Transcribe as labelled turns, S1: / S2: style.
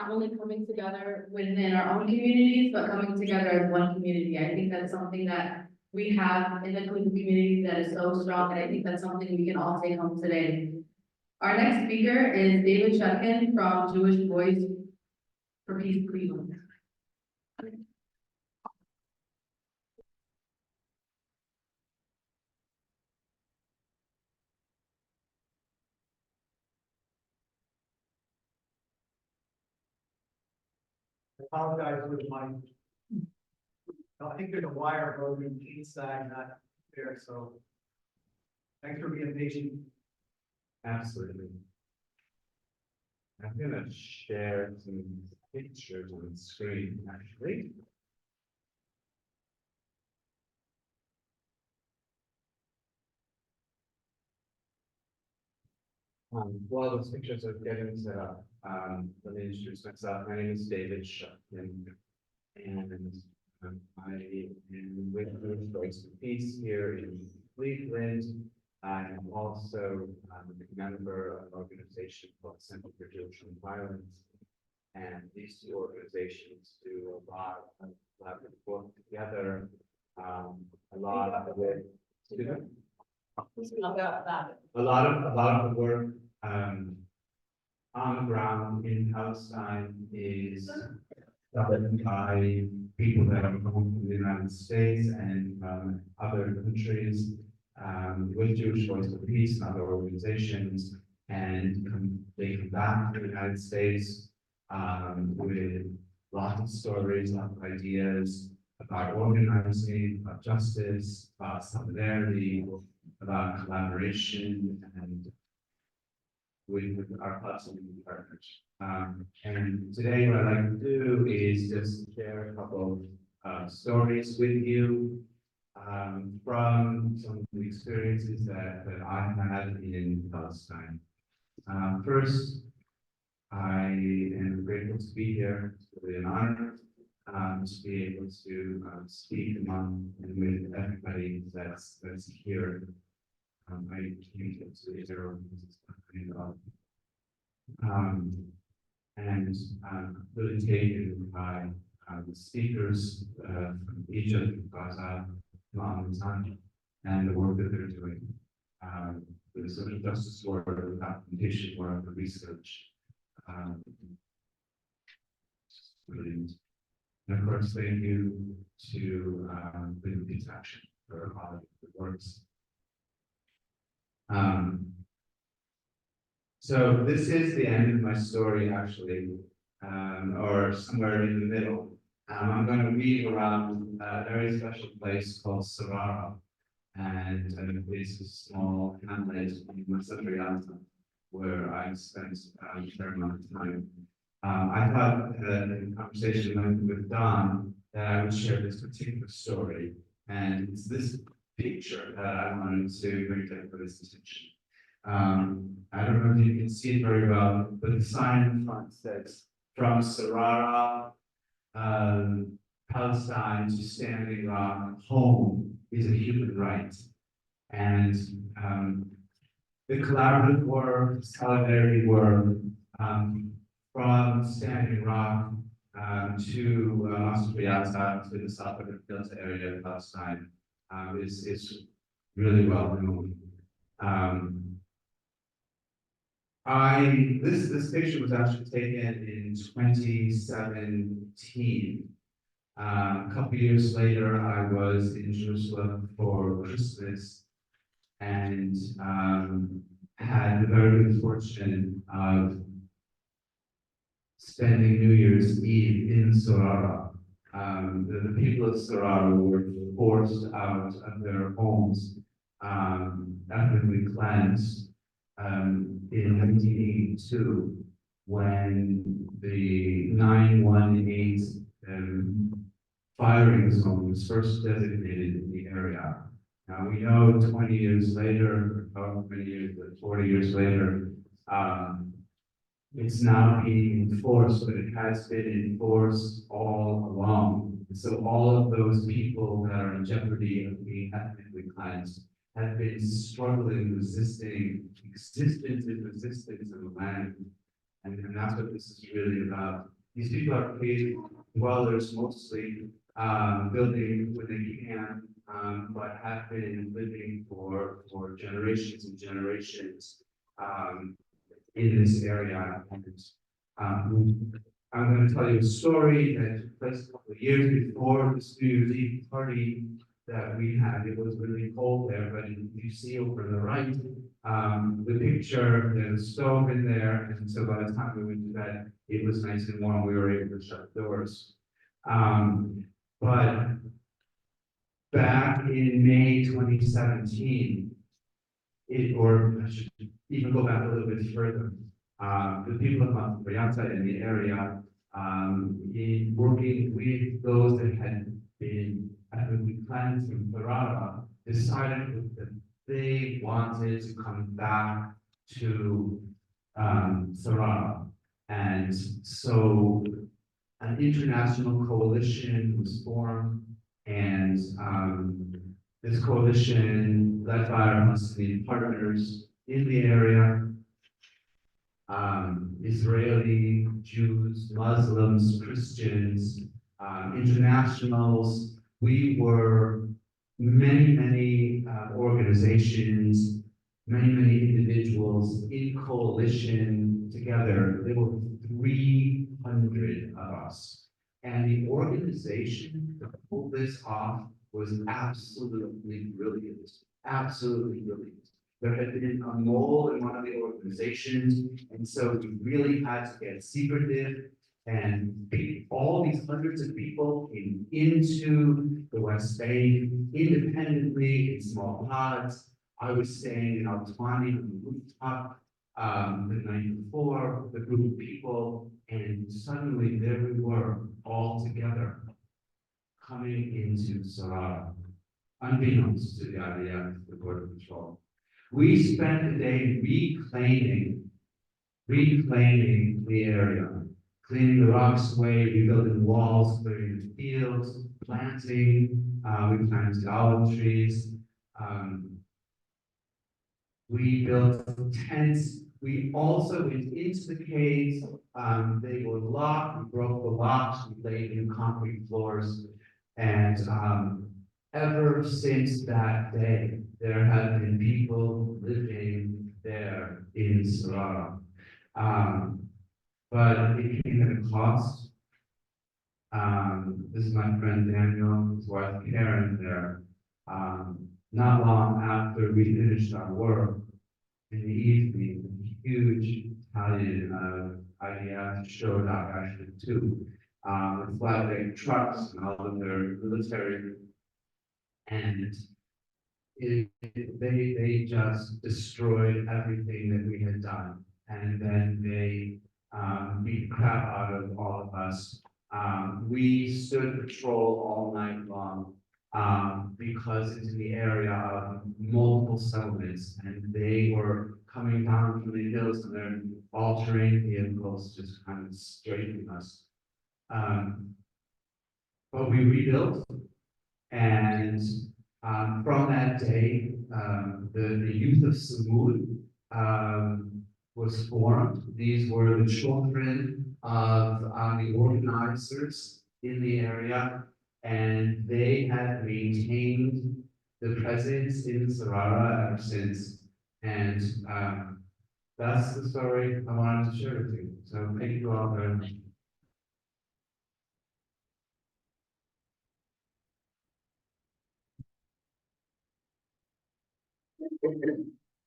S1: not only coming together within our own communities, but coming together as one community. I think that's something that we have in the community that is so strong, and I think that's something we can all take home today. Our next speaker is David Shutkin from Jewish Voice for Peace Cleveland.
S2: I apologize with my. I think there's a wire broken inside, not there, so. Thanks for being patient.
S3: Absolutely. I'm gonna share some pictures on the screen, actually. While those pictures are getting set up, let me introduce myself. My name is David Shutkin, and I am with Jewish Voice for Peace here in Cleveland. I am also a member of an organization called Center for Jewish Nonviolence, and these two organizations do a lot of collaborative work together. A lot of the work on the ground in Palestine is done by people that are from the United States and other countries, with Jewish Voice for Peace and other organizations, and they come back to the United States with lots of stories, lots of ideas about organizing, about justice, about solidarity, about collaboration, and with our Palestinian partners. And today what I'd like to do is just share a couple of stories with you from some of the experiences that I've had in Palestine. First, I am grateful to be here. It's really an honor to be able to speak among and with everybody that's here. I came to Israel and really taken by the speakers from Egypt, Gaza, Hamdan, and the work that they're doing. The social justice work, the documentation work, the research. Brilliant. And of course, thank you to the Peace Action for all of the works. So this is the end of my story, actually, or somewhere in the middle. I'm going to read around a very special place called Sarara, and it's a small hamlet in Massachusetts where I spent a fair amount of time. I thought in conversation with Don that I would share this particular story, and it's this picture that I wanted to bring to everybody's attention. I don't know if you can see it very well, but the sign in front says, "From Sarara, Palestine to Standing Rock, home is a human right." And the collaborative work, the solidarity work, from Standing Rock to Massachusetts, to the South of the Delta area of Palestine, is really well known. This picture was actually taken in 2017. A couple years later, I was in Jerusalem for Christmas and had the very good fortune of spending New Year's Eve in Sarara. The people of Sarara were forced out of their homes, ethnically cleansed, in 1982, when the 918 firing zone was first designated in the area. Now we know 20 years later, or many years, 40 years later, it's now being enforced, but it has been enforced all along. So all of those people that are in jeopardy of being ethnically cleansed have been struggling, resisting, existence and resistance in the land And that's what this is really about. These people are cave dwellers mostly, building when they can, but have been living for generations and generations, in this area. And, I'm going to tell you a story that took place a couple of years before this New Year's Eve party that we had. It was really cold there, but you see over the right, the picture, there's a stove in there, and so by the time we went to bed, it was nice and warm. We were able to shut the doors. But back in May 2017, or I should even go back a little bit further, the people of Montreal in the area, in working with those that had been ethnically cleansed from Ferrara, decided that they wanted to come back to Ferrara. And so an international coalition was formed, and this coalition, led by our Muslim partners in the area, Israeli, Jews, Muslims, Christians, internationals. We were many organizations, many individuals in coalition together. There were 300 of us. And the organization to pull this off was absolutely brilliant. Absolutely brilliant. There had been a mole in one of the organizations, and so we really had to get secretive. And all these hundreds of people came into the West Bank independently in small pods. I was staying in Al-Twani on the rooftop the night before with a group of people, and suddenly there we were all together coming into Sarara, unbeknownst to the IDF, the Border Patrol. We spent the day reclaiming the area, cleaning the rocks away, rebuilding walls, clearing the fields, planting. We planted olive trees. We built tents. We also went into the caves. They were locked. We broke the locks. We laid new concrete floors. And ever since that day, there have been people living there in Sarara. But it came at a cost. This is my friend Daniel, his wife Karen there. Not long after we finished our work, in the evening, a huge Italian IDF showed up, actually two, with flatbed trucks and all of their military, and they just destroyed everything that we had done, and then they beat the crap out of all of us. We stood patrol all night long because it's in the area of multiple settlements, and they were coming down from the hills and their all-terrain vehicles just kind of straightening us. But we rebuilt, and from that day, the youth of Samud was formed. These were the children of the organizers in the area, and they have maintained the presence in Sarara ever since. And that's the story I wanted to share with you. So thank you all very much.